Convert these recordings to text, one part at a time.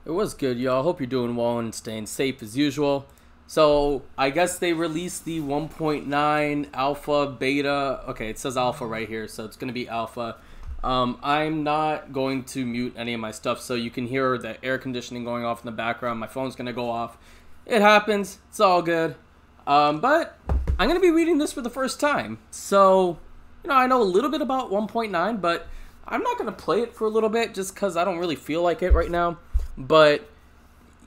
It was good, y'all. Hope you're doing well and staying safe as usual. So, I guess they released the 1.9 alpha, beta. Okay, it says alpha right here, so it's going to be alpha. I'm not going to mute any of my stuff, so you can hear the air conditioning going off in the background. My phone's going to go off. It happens. It's all good. But I'm going to be reading this for the first time. So, I know a little bit about 1.9, but I'm not going to play it for a little bit just because I don't really feel like it right now. But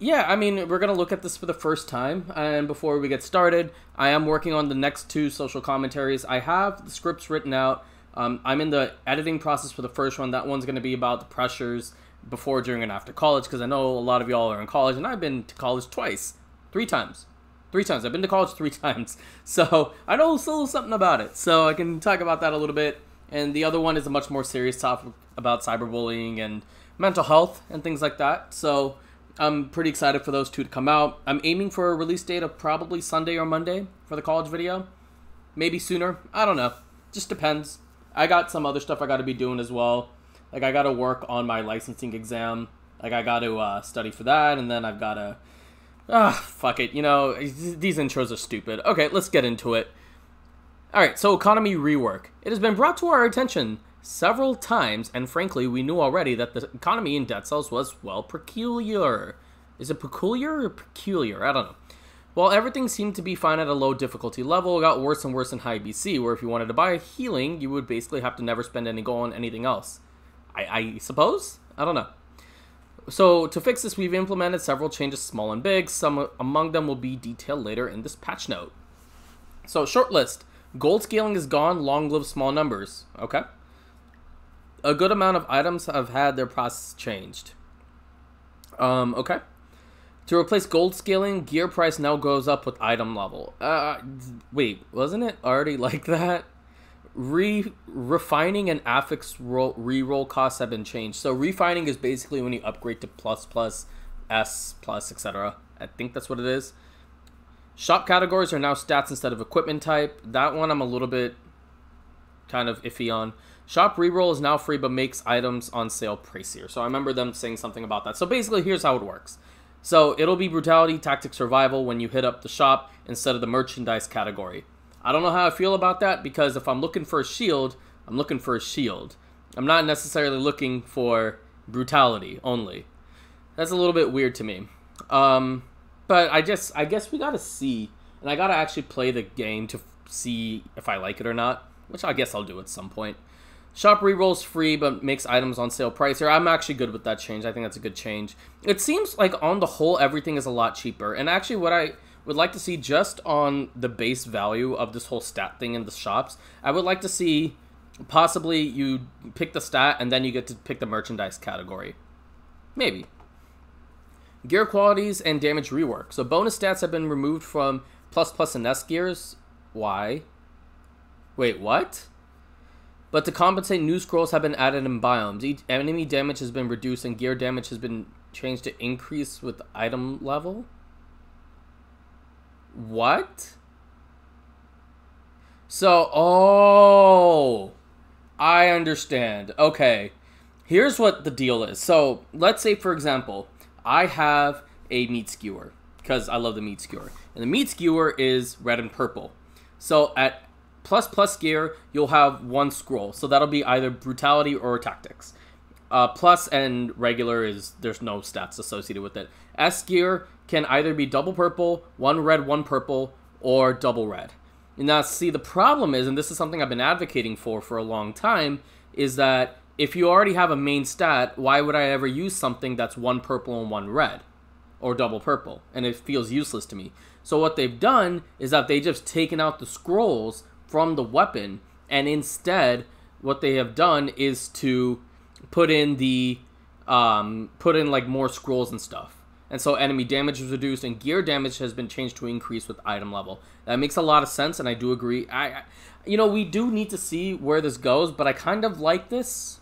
yeah, I mean, we're going to look at this for the first time. And before we get started, I am working on the next two social commentaries. I have the scripts written out. I'm in the editing process for the first one. That one's going to be about the pressures before, during, and after college, because I know a lot of y'all are in college, and I've been to college three times. I've been to college 3 times. So I know a little something about it. So I can talk about that a little bit. And the other one is a much more serious topic about cyberbullying and mental health and things like that. So I'm pretty excited for those two to come out. I'm aiming for a release date of probably Sunday or Monday for the college video. Maybe sooner. I don't know. Just depends. I got some other stuff I got to be doing as well. Like, I got to work on my licensing exam. Like, I got to study for that, and then I've got to... fuck it. These intros are stupid. Okay, let's get into it. Alright, so economy rework. It has been brought to our attention several times, and frankly, we knew already that the economy in Dead Cells was, well, peculiar. Is it peculiar or peculiar? I don't know. While everything seemed to be fine at a low difficulty level, it got worse and worse in high BC, where if you wanted to buy healing, you would basically have to never spend any gold on anything else. I suppose? I don't know. So, to fix this, we've implemented several changes, small and big. Some among them will be detailed later in this patch note. So, short list. Gold scaling is gone, long live small numbers. Okay. A good amount of items have had their process changed. Okay. To replace gold scaling, gear price now goes up with item level. Wait, wasn't it already like that? Refining and affix reroll costs have been changed. So refining is basically when you upgrade to plus, S plus, etc. I think that's what it is. Shop categories are now stats instead of equipment type. That one I'm a little bit kind of iffy on. Shop reroll is now free but makes items on sale pricier. So I remember them saying something about that. So basically, here's how it works. So it'll be brutality, tactic, survival when you hit up the shop instead of the merchandise category. I don't know how I feel about that, because if I'm looking for a shield, I'm looking for a shield. I'm not necessarily looking for brutality only. That's a little bit weird to me. But I guess we gotta see, and I gotta actually play the game to see if I like it or not, which I guess I'll do at some point. Shop rerolls free, but makes items on sale pricier. I'm actually good with that change. I think that's a good change. It seems like on the whole, everything is a lot cheaper. And actually, what I would like to see just on the base value of this whole stat thing in the shops, I would like to see possibly you pick the stat and then you get to pick the merchandise category. Maybe. Gear qualities and damage rework. So bonus stats have been removed from plus and S gears. Why? Wait, what? But to compensate, new scrolls have been added in biomes. Each enemy damage has been reduced and gear damage has been changed to increase with item level. What? So, oh, I understand. Okay, here's what the deal is. So, let's say, for example, I have a meat skewer, because I love the meat skewer. And the meat skewer is red and purple. So, at plus gear, you'll have one scroll. So, that'll be either brutality or tactics. Plus and regular is, there's no stats associated with it. S gear can either be double purple, one red, one purple, or double red. Now, see, the problem is, and this is something I've been advocating for a long time, is that if you already have a main stat, why would I ever use something that's one purple and one red? Or double purple? And it feels useless to me. So what they've done is that they just taken out the scrolls from the weapon, and instead, what they have done is to put in the, like more scrolls and stuff. And so enemy damage is reduced, and gear damage has been changed to increase with item level. That makes a lot of sense, and I do agree. We do need to see where this goes, but I kind of like this.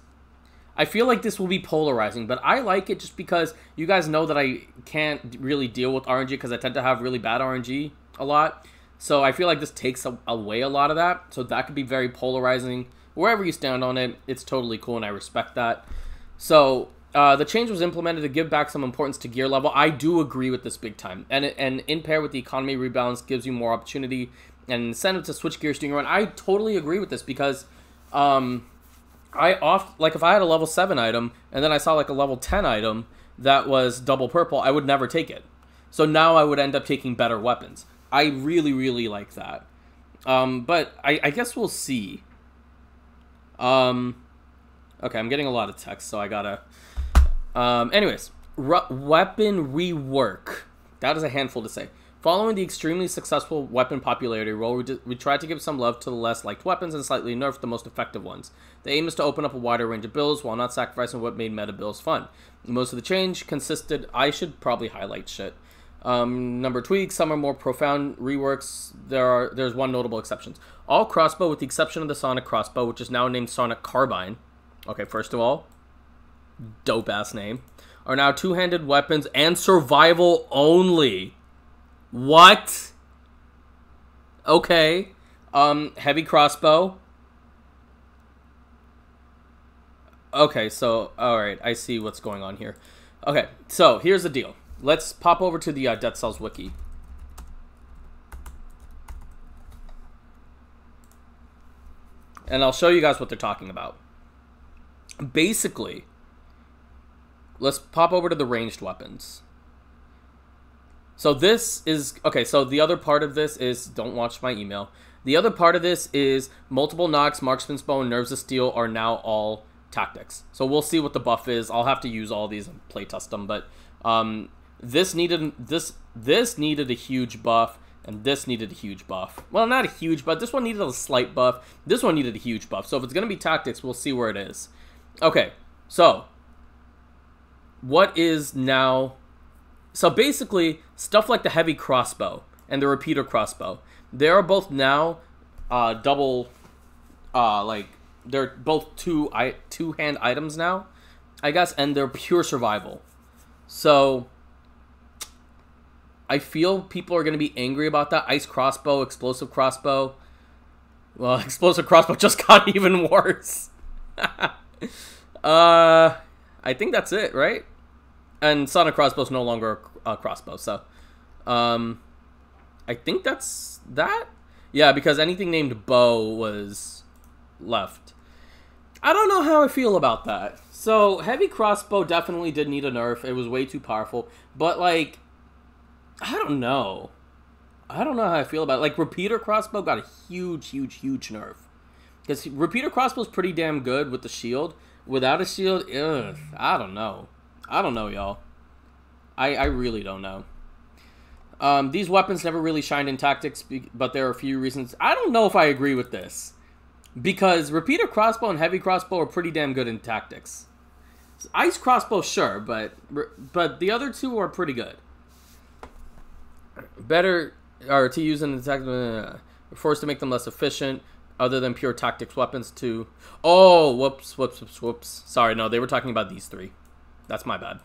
I feel like this will be polarizing, but I like it just because you guys know that I can't really deal with RNG because I tend to have really bad RNG a lot. So I feel like this takes away a lot of that. So that could be very polarizing. Wherever you stand on it, it's totally cool, and I respect that. So The change was implemented to give back some importance to gear level. I do agree with this big time. And in pair with the economy rebalance gives you more opportunity and incentive to switch gears during your run. I totally agree with this because if I had a level 7 item and then I saw like a level 10 item that was double purple, I would never take it. So now I would end up taking better weapons. I really, really like that. But I guess we'll see. Okay, I'm getting a lot of text, so I gotta... anyways, weapon rework. That is a handful to say. Following the extremely successful weapon popularity roll, we tried to give some love to the less liked weapons and slightly nerf the most effective ones. The aim is to open up a wider range of builds while not sacrificing what made meta builds fun. Most of the change consisted... I should probably highlight shit. Number tweaks, some are more profound reworks. There's one notable exception. All crossbow, with the exception of the Sonic crossbow, which is now named Sonic Carbine. Okay, first of all, dope-ass name. Are now two-handed weapons and survival only. What? Okay. Heavy crossbow. Okay, so, alright, I see what's going on here. Okay, so, here's the deal. Let's pop over to the Dead Cells wiki. And I'll show you guys what they're talking about. Basically, let's pop over to the ranged weapons. So this is... Okay, so the other part of this is... Don't watch my email. The other part of this is multiple knocks, marksman's bow, and nerves of steel are now all tactics. So we'll see what the buff is. I'll have to use all these and playtest them, but... This needed a huge buff, and this needed a huge buff. Well, not a huge buff. This one needed a slight buff. This one needed a huge buff. So if it's going to be tactics, we'll see where it is. Okay, so what is now... So basically, stuff like the heavy crossbow and the repeater crossbow, they are both now double, they're both two-hand items now, I guess, and they're pure survival. So I feel people are going to be angry about that. Ice crossbow, explosive crossbow. Well, explosive crossbow just got even worse. I think that's it, right? And Sonic crossbow is no longer a crossbow, so I think that's that. Yeah, because anything named bow was left. I don't know how I feel about that. So, heavy crossbow definitely did need a nerf. It was way too powerful. But, like, I don't know. I don't know how I feel about it. Like, repeater crossbow got a huge, huge, huge nerf. Because repeater crossbow is pretty damn good with the shield. Without a shield, ugh, I don't know. I don't know, y'all. I really don't know. These weapons never really shined in tactics, but there are a few reasons. I don't know if I agree with this. Because repeater crossbow and heavy crossbow are pretty damn good in tactics. Ice crossbow, sure, but the other two are pretty good. Better or to use in the tactics, forced to make them less efficient, other than pure tactics weapons too. Oh, whoops. Sorry, no, they were talking about these three. That's my bad.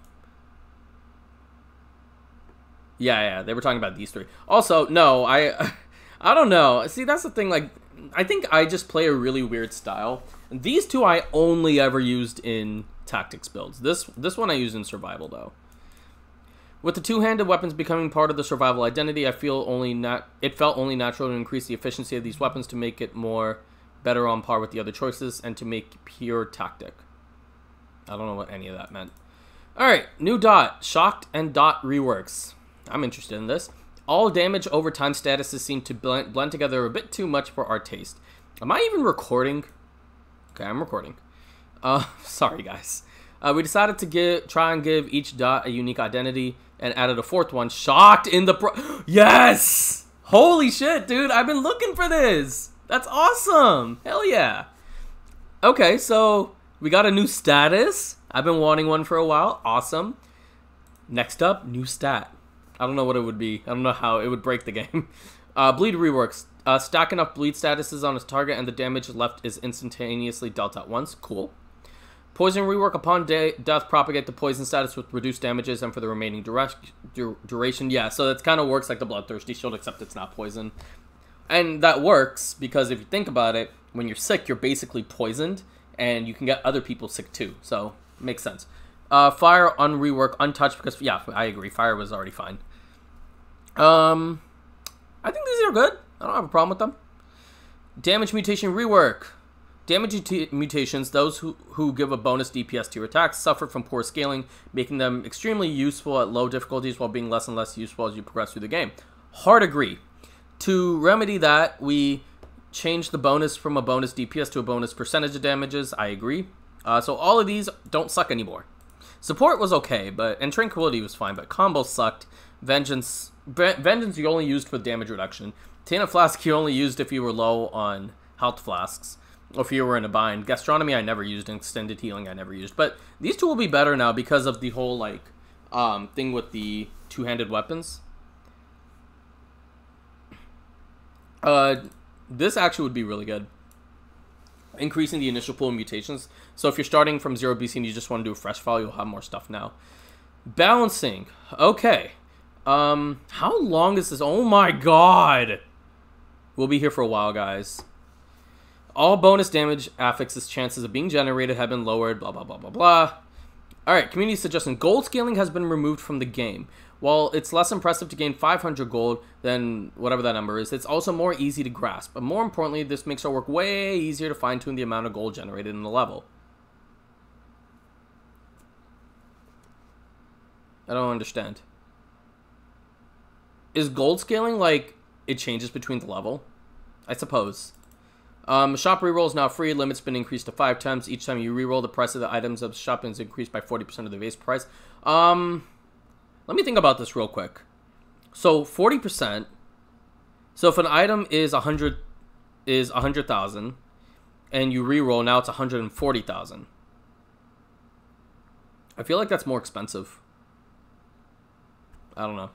Yeah, they were talking about these three. Also, no, I don't know. See, that's the thing, like, I think I just play a really weird style. And these two I only ever used in tactics builds. This one I use in survival, though. With the two-handed weapons becoming part of the survival identity, it felt only natural to increase the efficiency of these weapons to make it better on par with the other choices and to make pure tactic. I don't know what any of that meant. Alright, new dot. Shocked and dot reworks. I'm interested in this. All damage over time statuses seem to blend together a bit too much for our taste. Am I even recording? Okay, I'm recording. Sorry, guys. We decided to try and give each dot a unique identity and added a fourth one. Shocked in the Yes! Holy shit, dude. I've been looking for this. That's awesome. Hell yeah. Okay, so we got a new status. I've been wanting one for a while. Awesome. Next up, new stat. I don't know what it would be. I don't know how it would break the game. Bleed reworks. Stack enough bleed statuses on its target and the damage left is instantaneously dealt at once. Cool. Poison rework. Upon death, propagate the poison status with reduced damages and for the remaining duration. Yeah, so that kind of works like the Bloodthirsty Shield, except it's not poison. And that works because if you think about it, when you're sick, you're basically poisoned, and you can get other people sick too. So, makes sense. Fire, unrework, untouched, because, yeah, I agree. Fire was already fine. I think these are good. I don't have a problem with them. Damage mutation rework. Damage mutations, those who give a bonus DPS to your attacks, suffer from poor scaling, making them extremely useful at low difficulties while being less and less useful as you progress through the game. Hard agree. To remedy that, we changed the bonus from a bonus DPS to a bonus percentage of damages. I agree. So all of these don't suck anymore. Support was okay, and Tranquility was fine, but combo sucked. Vengeance you only used for damage reduction. Tainted Flask you only used if you were low on health flasks, or if you were in a bind. Gastronomy I never used, and Extended Healing I never used. But these two will be better now because of the whole, like, thing with the two-handed weapons. This actually would be really good. Increasing the initial pool of mutations. So if you're starting from 0 BC and you just want to do a fresh file, you'll have more stuff now. Balancing. Okay. How long is this? Oh my god! We'll be here for a while, guys. All bonus damage affixes chances of being generated have been lowered, blah, blah, blah, blah, blah. Alright, community suggestion. Gold scaling has been removed from the game. While it's less impressive to gain 500 gold than whatever that number is, it's also more easy to grasp. But more importantly, this makes our work way easier to fine-tune the amount of gold generated in the level. I don't understand. Is gold scaling like it changes between the level? I suppose. Shop reroll is now free. Limit's been increased to 5 times. Each time you reroll, the price of the items of the shop is increased by 40% of the base price. Let me think about this real quick. So 40%. So if an item is 100,000 and you reroll, now it's 140,000. I feel like that's more expensive. I don't know.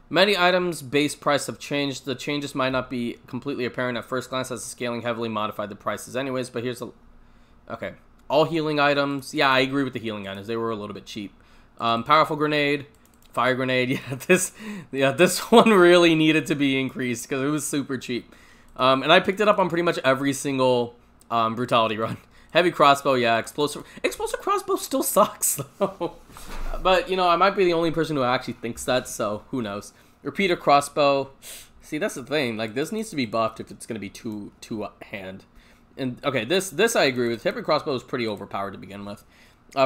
Many items' base price have changed. The changes might not be completely apparent at first glance as the scaling heavily modified the prices anyways, but here's a... Okay. All healing items. Yeah, I agree with the healing items. They were a little bit cheap. Powerful grenade. Fire grenade. Yeah, this one really needed to be increased because it was super cheap. And I picked it up on pretty much every single brutality run. Heavy crossbow, yeah. Explosive crossbow still sucks, though. But, you know, I might be the only person who actually thinks that, so who knows. Repeater crossbow. See, that's the thing. Like, this needs to be buffed if it's going to be two-hand. And, okay, this I agree with. Heavy crossbow is pretty overpowered to begin with.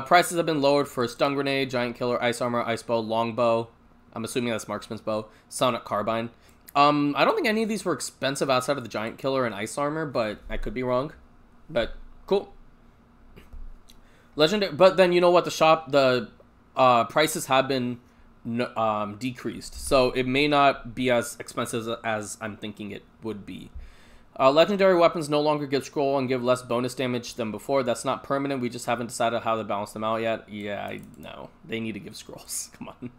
Prices have been lowered for stun grenade, giant killer, ice armor, ice bow, longbow. I'm assuming that's marksman's bow. Sonic carbine. I don't think any of these were expensive outside of the giant killer and ice armor, but I could be wrong. But, cool. Legendary, but then you know what? The prices have been decreased, so it may not be as expensive as I'm thinking it would be. Legendary weapons no longer give scroll and give less bonus damage than before. That's not permanent. We just haven't decided how to balance them out yet. Yeah, I know. They need to give scrolls. Come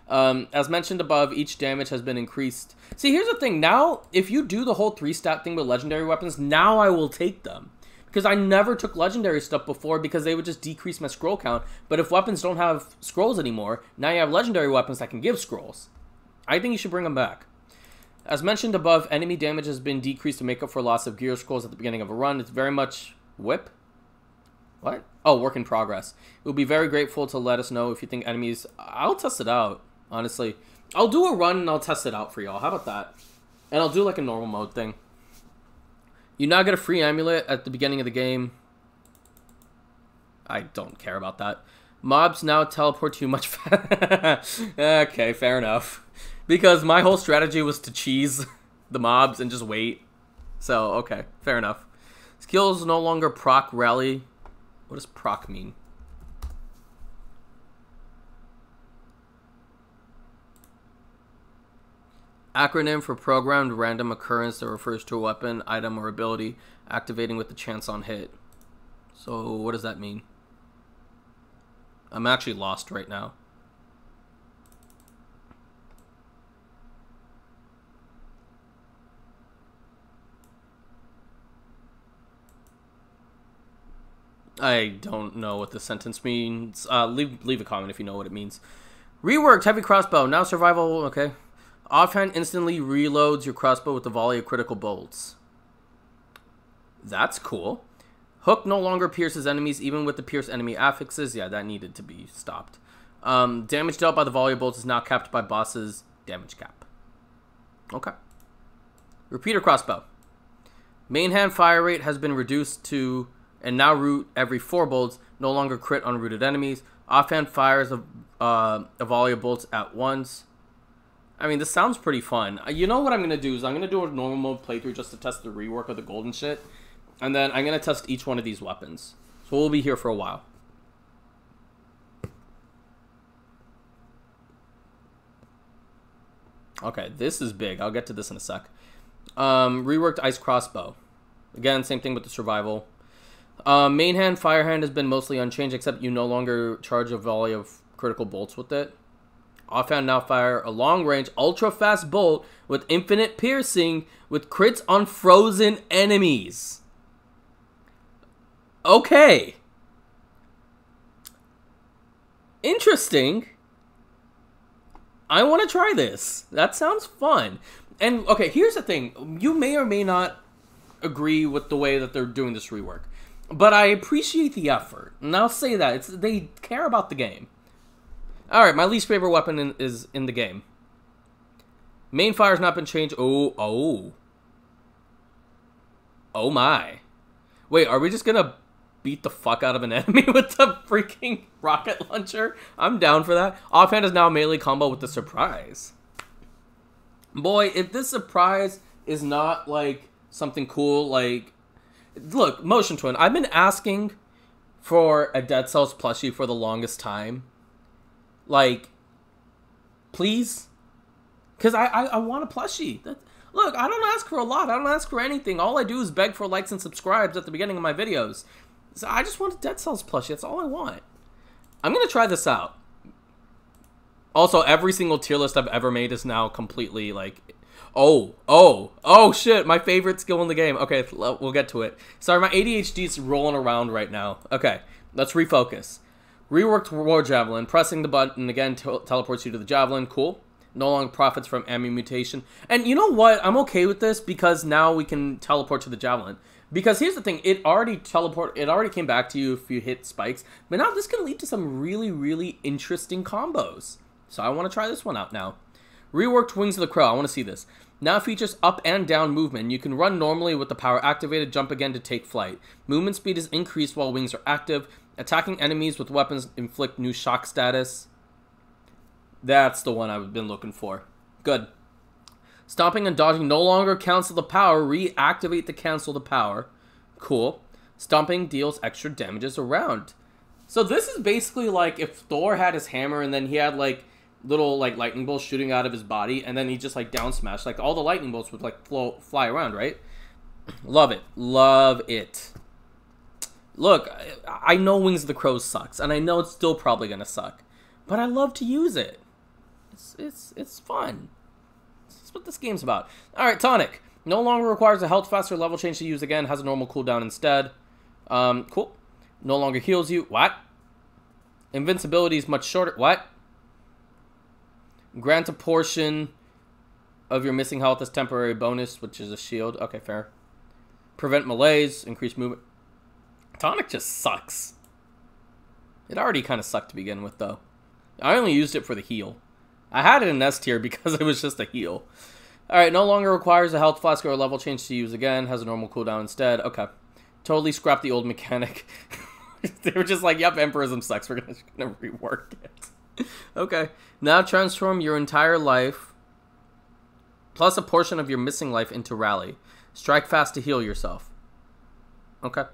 on. As mentioned above, each damage has been increased. See, here's the thing. Now, if you do the whole 3-stat thing with legendary weapons, now I will take them. Because I never took legendary stuff before because they would just decrease my scroll count. But if weapons don't have scrolls anymore, now you have legendary weapons that can give scrolls. I think you should bring them back. As mentioned above, enemy damage has been decreased to make up for loss of gear scrolls at the beginning of a run. It's very much... Whip? What? Oh, work in progress. We'll be very grateful to let us know if you think enemies... I'll test it out, honestly. I'll do a run and I'll test it out for y'all. How about that? And I'll do like a normal mode thing. You now get a free amulet at the beginning of the game. I don't care about that. Mobs now teleport to you much faster. Okay, fair enough. Because my whole strategy was to cheese the mobs and just wait. So, okay, fair enough. Skills no longer proc rally. What does proc mean? Acronym for programmed random occurrence that refers to a weapon, item, or ability activating with the chance on hit. So, what does that mean? I'm actually lost right now. I don't know what the sentence means. Leave a comment if you know what it means. Reworked heavy crossbow. Now survival. Okay. Offhand instantly reloads your crossbow with a volley of critical bolts. That's cool. Hook no longer pierces enemies, even with the pierce enemy affixes. Yeah, that needed to be stopped. Damage dealt by the volley of bolts is now capped by bosses' damage cap. Okay. Repeater crossbow. Main hand fire rate has been reduced to, and now root every 4 bolts, no longer crit on rooted enemies. Offhand fires a volley of bolts at once. I mean, this sounds pretty fun. You know what I'm going to do is I'm going to do a normal mode playthrough just to test the rework of the golden shit. And then I'm going to test each one of these weapons. So we'll be here for a while. Okay, this is big. I'll get to this in a sec. Reworked ice crossbow. Again, same thing with the survival. Main hand, fire hand has been mostly unchanged, except you no longer charge a volley of critical bolts with it. Offhand now fire a long range, ultra fast bolt with infinite piercing with crits on frozen enemies. Okay. Interesting. I want to try this. That sounds fun. And, okay, here's the thing. You may or may not agree with the way that they're doing this rework. But I appreciate the effort. And I'll say that. They care about the game. Alright, my least favorite weapon is in the game. Main fire has not been changed. Oh my. Wait, are we just gonna beat the fuck out of an enemy with the freaking rocket launcher? I'm down for that. Offhand is now a melee combo with the surprise. Boy, if this surprise is not, like, something cool, like... Look, Motion Twin, I've been asking for a Dead Cells plushie for the longest time. Like, please? Because I want a plushie. Look, I don't ask for a lot. I don't ask for anything. All I do is beg for likes and subscribes at the beginning of my videos. So I just want a Dead Cells plushie. That's all I want. I'm going to try this out. Also, every single tier list I've ever made is now completely, like... Oh, shit, my favorite skill in the game. Okay, we'll get to it. Sorry, my ADHD's rolling around right now. Okay, let's refocus. Reworked War Javelin. Pressing the button again teleports you to the Javelin. Cool. No longer profits from ammo mutation. And you know what? I'm okay with this because now we can teleport to the Javelin. Because here's the thing. It already came back to you if you hit spikes. But now this can lead to some really, really interesting combos. So I want to try this one out now. Reworked Wings of the Crow. I want to see this. Now features up and down movement. You can run normally with the power activated, jump again to take flight. Movement speed is increased while wings are active. Attacking enemies with weapons inflict new shock status. That's the one I've been looking for. Good. Stomping and dodging no longer cancel the power. Reactivate to cancel the power. Cool. Stomping deals extra damages around. So this is basically like if Thor had his hammer and then he had like little like lightning bolts shooting out of his body and then he just like down smash. Like all the lightning bolts would like fly around, right? Love it. Love it. Look, I know Wings of the Crow sucks, and I know it's still probably gonna suck, but I love to use it. It's fun. That's what this game's about. All right, Tonic no longer requires a health faster level change to use again. Has a normal cooldown instead. Cool. No longer heals you. What? Invincibility is much shorter. What? Grant a portion of your missing health as temporary bonus, which is a shield. Okay, fair. Prevent malaise. Increase movement. Tonic just sucks. It already kind of sucked to begin with, though. I only used it for the heal. I had it in S tier because it was just a heal. Alright, no longer requires a health flask or a level change to use again. Has a normal cooldown instead. Okay. Totally scrapped the old mechanic. They were just like, yep, Emperism sucks. We're gonna rework it. Okay. Now transform your entire life plus a portion of your missing life into rally. Strike fast to heal yourself. Okay.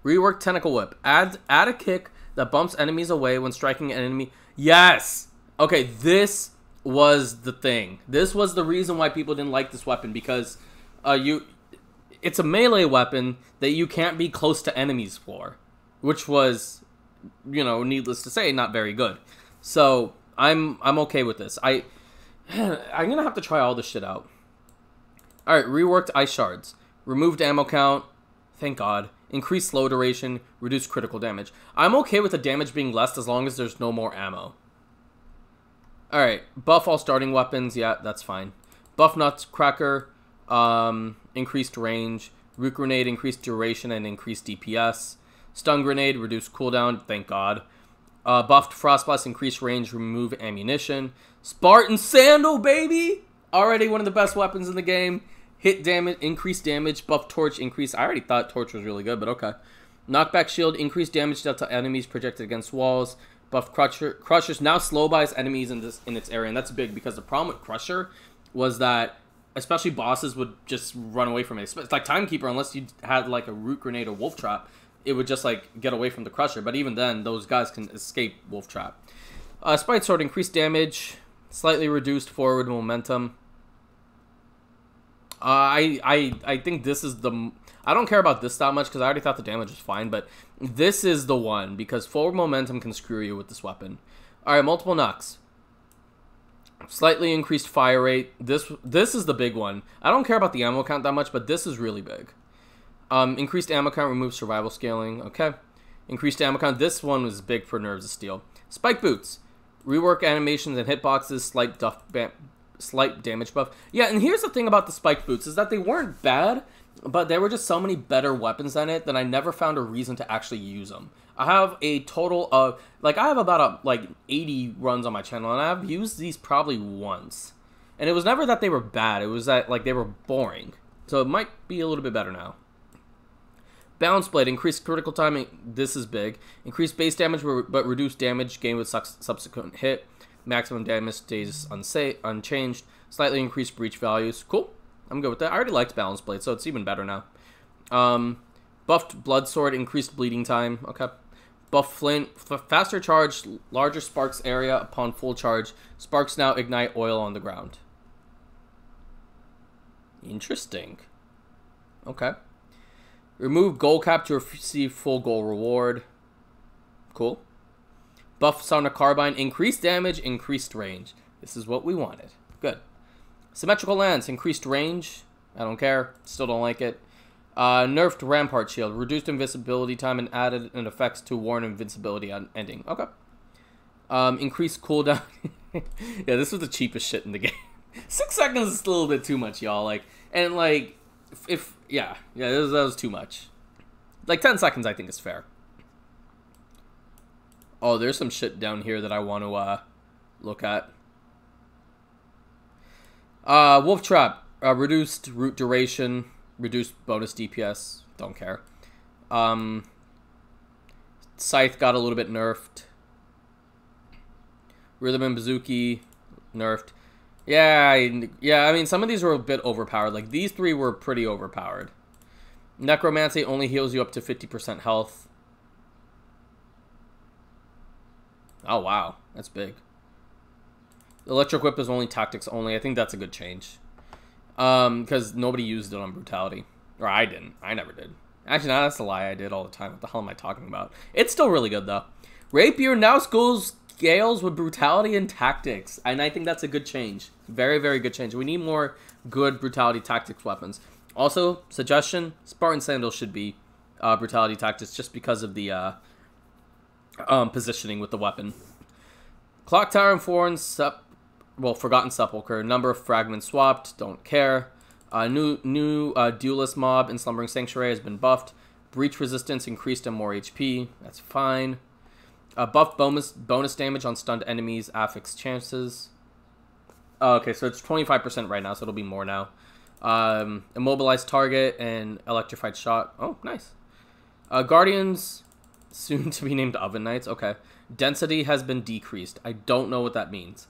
Rework Tentacle Whip. Add a kick that bumps enemies away when striking an enemy. Yes! Okay, this was the thing. This was the reason why people didn't like this weapon, because it's a melee weapon that you can't be close to enemies for, which was, you know, needless to say, not very good. So, I'm okay with this. I'm gonna have to try all this shit out. Alright, reworked Ice Shards. Removed ammo count. Thank God. Increased slow duration, reduce critical damage. I'm okay with the damage being less as long as there's no more ammo. Alright, buff all starting weapons. Yeah, that's fine. Buff Nutcracker, increased range, Root Grenade, increased duration and increased DPS. Stun Grenade, reduced cooldown, thank God. Buffed Frostblast, increased range, remove ammunition. Spartan Sandal, baby! Already one of the best weapons in the game. Hit damage, increased damage. Buff Torch, increased. I already thought Torch was really good, but okay. Knockback Shield, increased damage dealt to enemies projected against walls. Buff Crushers now slow buys enemies in its area, and that's big because the problem with Crusher was that especially bosses would just run away from it. It's like Timekeeper, unless you had like a Root Grenade or Wolf Trap, it would just like get away from the Crusher. But even then, those guys can escape Wolf Trap. Spite Sword, increased damage, slightly reduced forward momentum. I think this is the... I don't care about this that much because I already thought the damage was fine, but this is the one because forward momentum can screw you with this weapon. Alright, multiple knocks. Slightly increased fire rate. This is the big one. I don't care about the ammo count that much, but this is really big. Increased ammo count removes survival scaling. Okay. Increased ammo count. This one was big for Nerves of Steel. Spike Boots. Rework animations and hitboxes. Slight damage buff. Yeah, and here's the thing about the Spike Boots is that they weren't bad, but there were just so many better weapons than it that I never found a reason to actually use them. I have a total of, like, I have about, 80 runs on my channel, and I've used these probably once. And it was never that they were bad, it was that, like, they were boring. So it might be a little bit better now. Balance Blade, increased critical time, this is big. Increased base damage, but reduced damage gained with subsequent hit. Maximum damage stays unchanged. Slightly increased breach values. Cool. I'm good with that. I already liked Balance Blade, so it's even better now. Buffed Blood Sword, increased bleeding time. Okay. Buff Flint, faster charge, larger sparks area upon full charge. Sparks now ignite oil on the ground. Interesting. Okay. Remove goal cap to receive full goal reward. Cool. Buff Sonic Carbine, increased damage, increased range. This is what we wanted. Good. Symmetrical Lance, increased range. I don't care. Still don't like it. Nerfed Rampart Shield, reduced invisibility time and added an effects to warn invincibility on ending. Okay. Increased cooldown. Yeah, this was the cheapest shit in the game. 6 seconds is a little bit too much, y'all. Like, and like, that was too much. Like 10 seconds, I think is fair. Oh, there's some shit down here that I want to look at. Wolf Trap, reduced root duration, reduced bonus DPS. Don't care. Scythe got a little bit nerfed. Rhythm and Bazooki nerfed. Yeah. I mean, some of these were a bit overpowered. Like these three were pretty overpowered. Necromancy only heals you up to 50% health. Oh wow, that's big. Electric Whip is only tactics only. I think that's a good change. Because nobody used it on Brutality. Or I didn't. I never did. Actually, no, that's a lie. I did all the time. What the hell am I talking about? It's still really good, though. Rapier now scales with Brutality and Tactics. And I think that's a good change. Very, very good change. We need more good Brutality Tactics weapons. Also, suggestion, Spartan Sandal should be Brutality Tactics just because of the positioning with the weapon. Clock Tower and Forgotten Sepulchre. Number of fragments swapped. Don't care. New Duelist Mob in Slumbering Sanctuary has been buffed. Breach resistance increased and more HP. That's fine. Buff bonus damage on stunned enemies. Affix chances. Okay, so it's 25% right now, so it'll be more now. Immobilized target and electrified shot. Oh, nice. Guardians, soon to be named Oven Knights. Okay. Density has been decreased. I don't know what that means.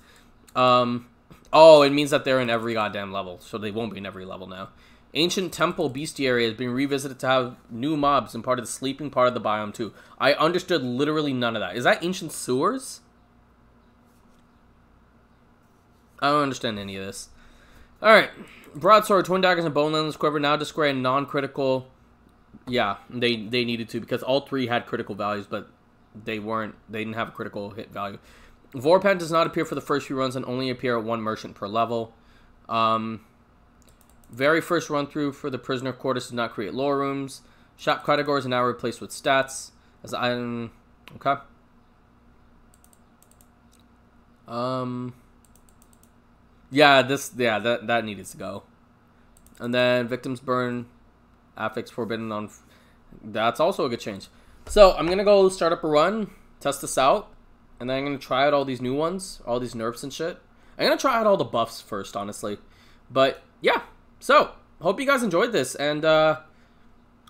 Oh, it means that they're in every goddamn level, so they won't be in every level now. Ancient Temple Bestiary has been revisited to have new mobs and part of the sleeping part of the biome too. I understood literally none of that. Is that Ancient Sewers? I don't understand any of this. Alright. Broadsword, Twin Daggers, and Bonelands Quiver now display non-critical. Yeah, they needed to because all three had critical values, but they didn't have a critical hit value. Vorpan does not appear for the first few runs and only appear at 1 merchant per level. Very first run through for the prisoner quarters does not create lore rooms. Shop categories are now replaced with stats. As item, okay. Yeah, that needed to go. And then victims burn. Affix Forbidden on... That's also a good change. So, I'm going to go start up a run, test this out, and then I'm going to try out all these new ones, all these nerfs and shit. I'm going to try out all the buffs first, honestly. But, yeah. So, hope you guys enjoyed this, and I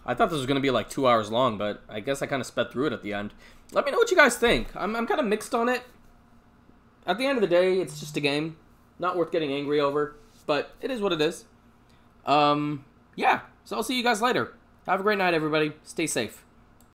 thought this was going to be like 2 hours long, but I guess I kind of sped through it at the end. Let me know what you guys think. I'm kind of mixed on it. At the end of the day, it's just a game. Not worth getting angry over, but it is what it is. Yeah, so I'll see you guys later. Have a great night, everybody. Stay safe.